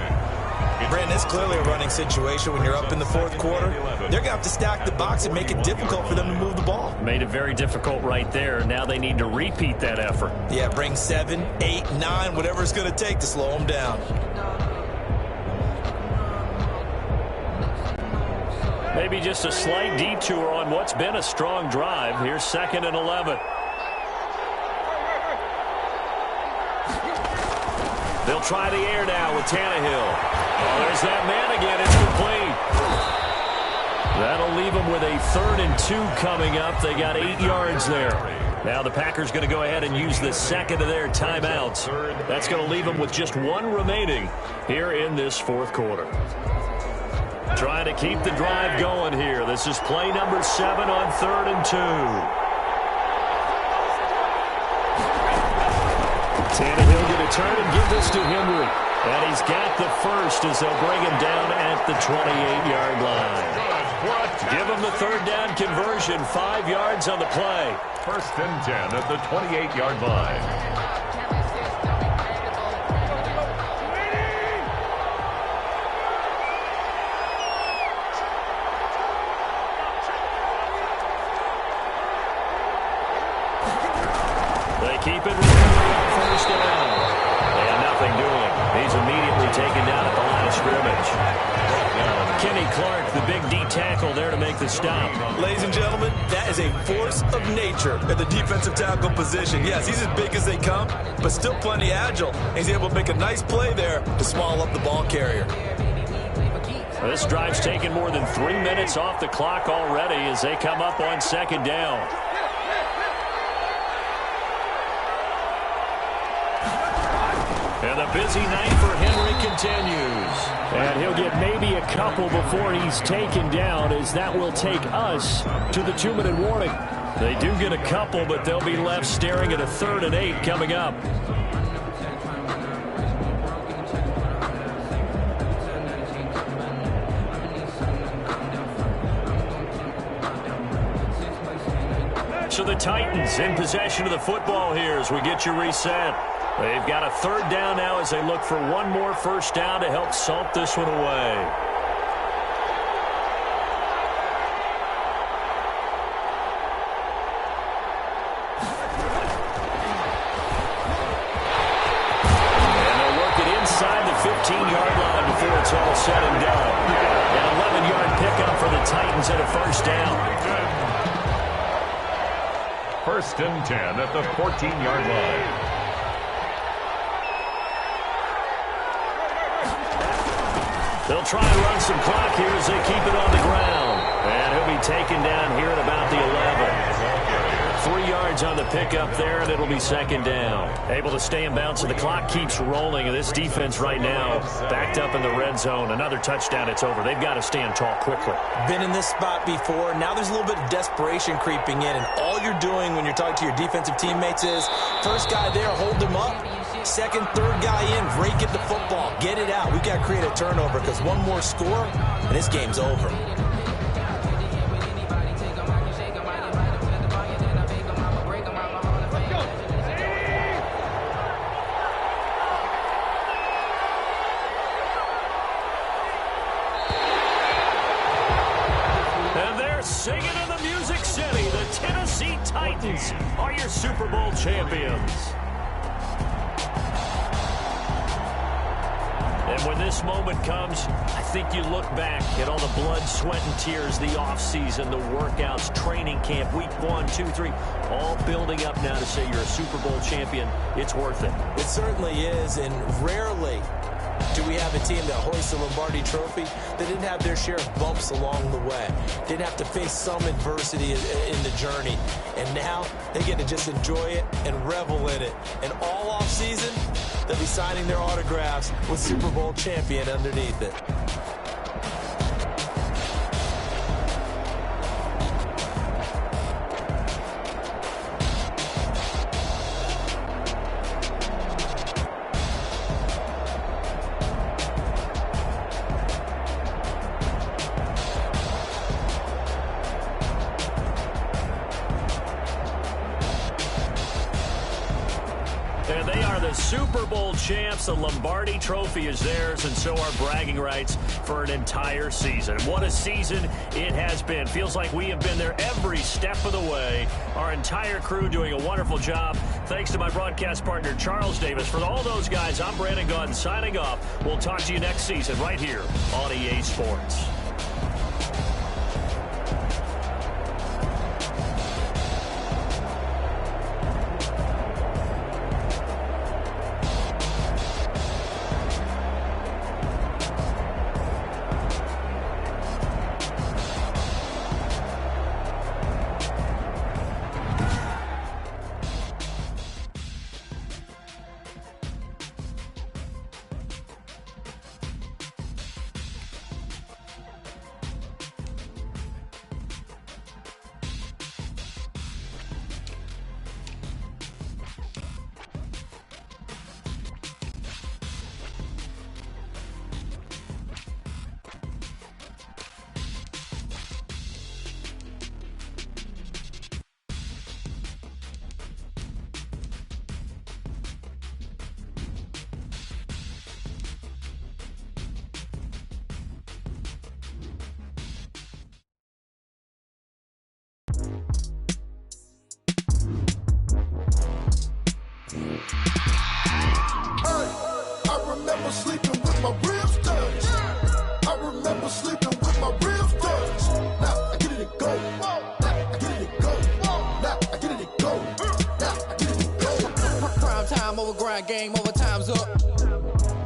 Brandon, it's clearly a running situation when you're up in the 4th quarter. They're going to have to stack the box and make it difficult for them to move the ball. Made it very difficult right there. Now they need to repeat that effort. Yeah, bring 7, 8, 9, whatever it's going to take to slow them down. Maybe just a slight detour on what's been a strong drive. Here's 2nd and 11. They'll try the air now with Tannehill. Oh, there's that man again. It's complete. That'll leave them with a 3rd and 2 coming up. They got 8 yards there. Now the Packers going to go ahead and use the 2nd of their timeouts. That's going to leave them with just 1 remaining here in this 4th quarter. Trying to keep the drive going here. This is play number 7 on 3rd and 2. Tannehill going to turn and give this to Henry. And he's got the first as they'll bring him down at the 28-yard line. Give him the 3rd down conversion. 5 yards on the play. 1st and 10 at the 28-yard line. Keep it with Henry on first down. And nothing doing. He's immediately taken down at the line of scrimmage. Kenny Clark, the big D tackle there to make the stop. Ladies and gentlemen, that is a force of nature at the defensive tackle position. Yes, he's as big as they come, but still plenty agile. He's able to make a nice play there to swallow up the ball carrier. This drive's taken more than 3 minutes off the clock already as they come up on 2nd down. And the busy night for Henry continues. And he'll get maybe a couple before he's taken down, as that will take us to the 2-minute warning. They do get a couple, but they'll be left staring at a 3rd and 8 coming up. So the Titans in possession of the football here as we get you reset. They've got a 3rd down now as they look for 1 more first down to help salt this one away. And they'll work it inside the 15-yard line before it's all said and done. An 11-yard pickup for the Titans at a first down. 1st and 10 at the 14-yard line. They'll try and run some clock here as they keep it on the ground. And he'll be taken down here at about the 11. 3 yards on the pickup there, and it'll be 2nd down. Able to stay in bounds, so the clock keeps rolling. And this defense right now backed up in the red zone. Another touchdown, it's over. They've got to stand tall quickly. Been in this spot before. Now there's a little bit of desperation creeping in. And all you're doing when you're talking to your defensive teammates is, first guy there, hold him up. 2nd, 3rd guy in, rake at the football. Get it out. We've got to create a turnover because 1 more score, and this game's over. And they're singing in the Music City. The Tennessee Titans are your Super Bowl champions. And when this moment comes, I think you look back at all the blood, sweat, and tears, the offseason, the workouts, training camp, week 1, 2, 3, all building up now to say you're a Super Bowl champion. It's worth it. It certainly is, and rarely do we have a team that hoists the Lombardi Trophy that didn't have their share of bumps along the way, didn't have to face some adversity in the journey, and now they get to just enjoy it and revel in it. And all offseason, they'll be signing their autographs with Super Bowl champion underneath it. And they are the Super Bowl champs. The Lombardi Trophy is theirs, and so are bragging rights for an entire season. What a season it has been. Feels like we have been there every step of the way. Our entire crew doing a wonderful job. Thanks to my broadcast partner, Charles Davis. For all those guys, I'm Brandon Gaudin signing off. We'll talk to you next season right here on EA Sports. Sleeping with my ribs touched. I remember sleeping with my ribs touched. Now I get it and go. Now I get it and go. Now I get it and go. Now I get it and go. Prime time over grind game, overtime's up.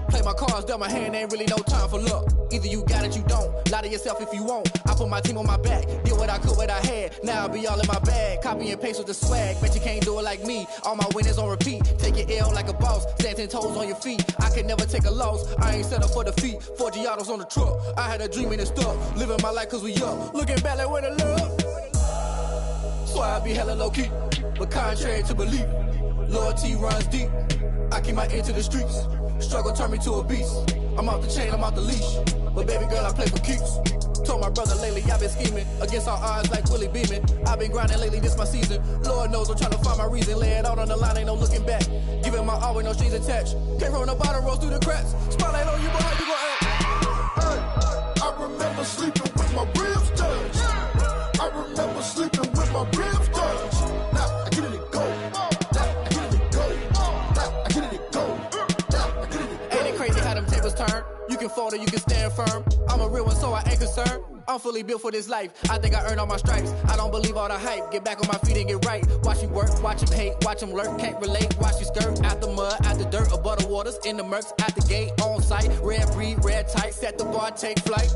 Play my cards, dealt my hand, ain't really no time for luck. Either you got it, you don't. Lie to yourself if you won't. I put my team on my back, did what I could, what I had. Now I'll be all in my bag. Copy and paste with the swag. Bet you can't do it like me. All my winners on repeat. Take your L like a boss. Stand 10 toes on your feet. I can never take a loss. I ain't set up for defeat. 4 Giottos on the truck. I had a dream and it's stuck. Living my life cause we up. Looking back like where the love. So I be hella low key. But contrary to belief, loyalty runs deep. I keep my ear to the streets. Struggle turned me to a beast. I'm off the chain, I'm off the leash. But baby girl, I play for keeps. Told my brother lately, I've been scheming. Against all odds like Willie Beeman. I've been grinding lately, this my season. Lord knows I'm trying to find my reason. Lay it out on the line, ain't no looking back. Giving my all with no strings attached. Came from the bottom, rose through the cracks. Spotlight on you, boy, how you gon' act? Hey, I remember sleeping with my ribs touched. I remember sleeping with my ribs touched. Now I get it and go. Now I get it and go. Now I get it and go. Now I get it and go. Ain't it crazy how them tables turn? You can fold or you can stand firm. I'm a real one, so I ain't concerned. I'm fully built for this life. I think I earned all my stripes. I don't believe all the hype. Get back on my feet and get right. Watch you work, watch him hate, watch him lurk. Can't relate, watch you skirt. Out the mud, out the dirt, above the waters, in the murks, out the gate, on site. Red breed, red tight, set the bar, take flight.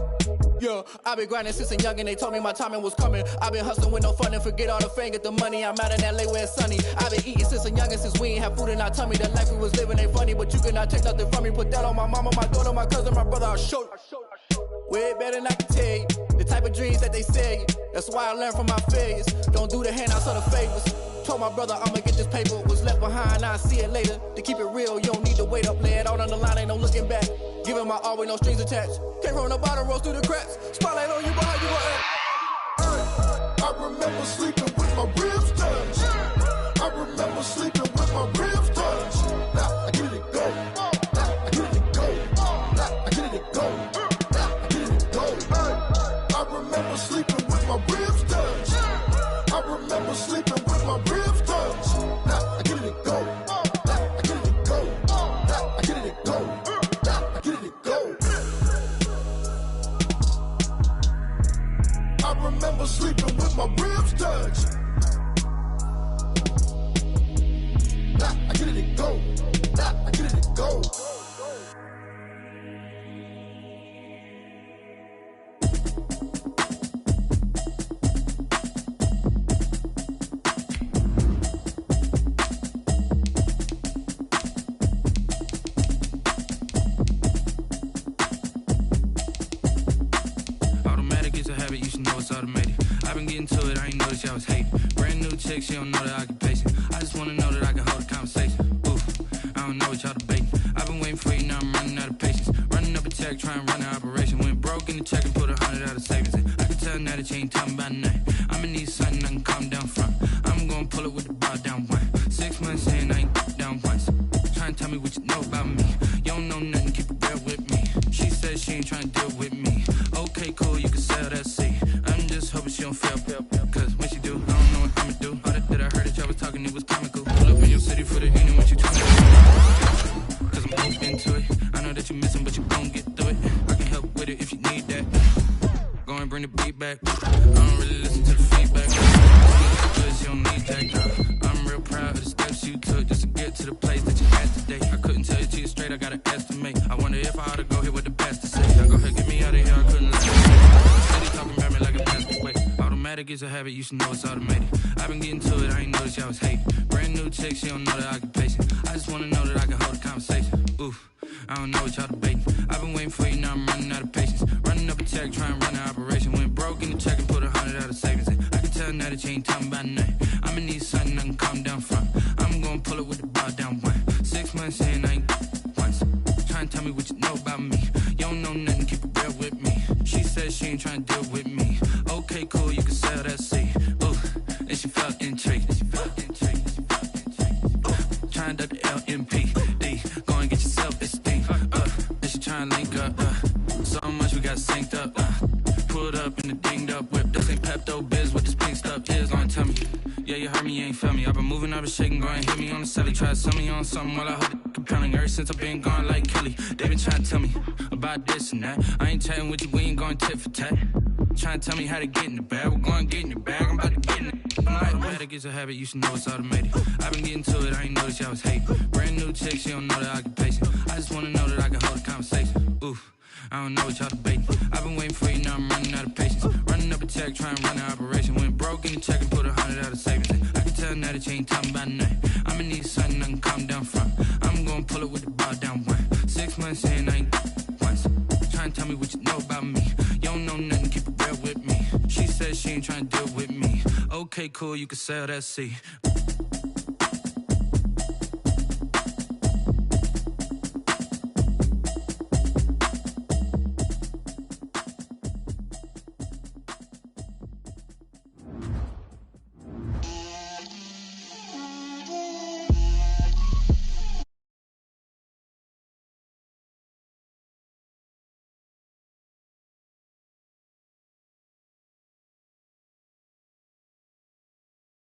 Yeah, I've been grinding since a youngin', they told me my timing was coming. I've been hustling with no fun and forget all the fame, get the money. I'm out in LA where it's sunny. I've been eating since a youngin', since we ain't have food in our tummy. The life we was living ain't funny, but you cannot take nothing from me. Put that on my mama, my daughter, my cousin, my brother, I'll show you. Way better than I can tell you. The type of dreams that they sell you. That's why I learned from my failures. Don't do the handouts or the favors. Told my brother I'ma get this paper. Was left behind, I'll see it later. To keep it real, you don't need to wait up. Lay it out on the line, ain't no looking back. Giving my all with no strings attached. Came from the bottom, rose through the cracks. Spotlight on you, boy, how you gon' act? Hey, I remember sleeping with my ribs touched. I remember sleeping with my ribs touched. Now I get it and go. Now I get it and go. Now I get it and go. Now I get it and go. Hey, I remember sleeping with my ribs touched. I remember sleeping with my ribs touched. Now I get it and go. Now I get it and go. Now I get it and go. Now I get it and go. what y'all debate. I've been waiting for you, now I'm running out of patience. Running up a check, trying to run an operation. Went broke in the check and put 100 out of savings in. I can tell now that you ain't talking about nothing. I'ma need something I can calm down from. I'm gonna pull it with the bar down one. 6 months in, I ain't down once. Trying to tell me what you know about me. You don't know nothing, keep it real with me. She said she ain't trying to deal with me. Okay, cool, you can sell that seat. I'm just hoping she don't fail. Cause when she do, I don't know what I'ma do. All that I heard that y'all was talking, it was comical. Pull up in your city for the evening, what you trying to do? Cause I'm open to it. I know that you missing, but you gon' get through it. I can help with it if you need that. Go and bring the beat back. I don't really listen to the feedback. Good, you don't need that. I'm real proud of the steps you took just to get to the place that you at today. I couldn't tell you to you straight, I gotta estimate. I wonder if I ought to go here with the best to say. Now go ahead, get me out of here, I couldn't let you steady talking about me like a passed away. Automatic is a habit, you should know it's automated. I've been getting to it, I ain't noticed y'all was hating. Brand new chick, she don't know the occupation. I just wanna know that I can hold a conversation. Oof, I don't know what y'all debating. I've been waiting for you, now I'm running out of patience. Running up a check, trying to run an operation. Went broke in the check and put 100 out of savings in. I can tell now that you ain't talking about nothing. I'ma need something I can calm down from. I'm gonna pull it with the bar down one. 6 months in, I ain't once. Trying to tell me what you know about me. You don't know nothing, keep it real with me. She said she ain't trying to deal with me. Okay, cool, you can sell that seat. Ooh, and she felt intrigued. Trying to duck the LMPD. Go and get your self-esteem. And she trying to link up. So much we got synced up. Pulled up in the dinged up whip. This ain't Pepto-Biz, what this pink stuff is. Gonna tell me. Yeah, you heard me, you ain't felt me. I've been moving, I've been shaking, go and hit me on the celly. Try to sell me on something while I hold it compelling. Ever since I've been gone like Kelly, they been trying to tell me about this and that. I ain't chatting with you, we ain't going tit for tat. Trying to tell me how to get in the bag. We're going to get in the bag, I'm about to get in it. Automatic is a habit, you should know it's automated. I've been getting to it, I ain't noticed y'all was hating. Brand new chick, she don't know the occupation. I just wanna know that I can hold a conversation. Oof, I don't know what y'all debating. I've been waiting for you, now I'm running out of patience. Running up a check, trying to run an operation. Went broke in the check and put 100 out of savings in. I can tell now that you ain't talking about nothing. I'ma need something I can calm down from. I'm gonna pull it with the bar down one. 6 months in, I ain't once. Trying to tell me what you know about me. You don't know nothing, keep it real with me. She said she ain't trying to deal with me. Okay, cool, you can sell that seat.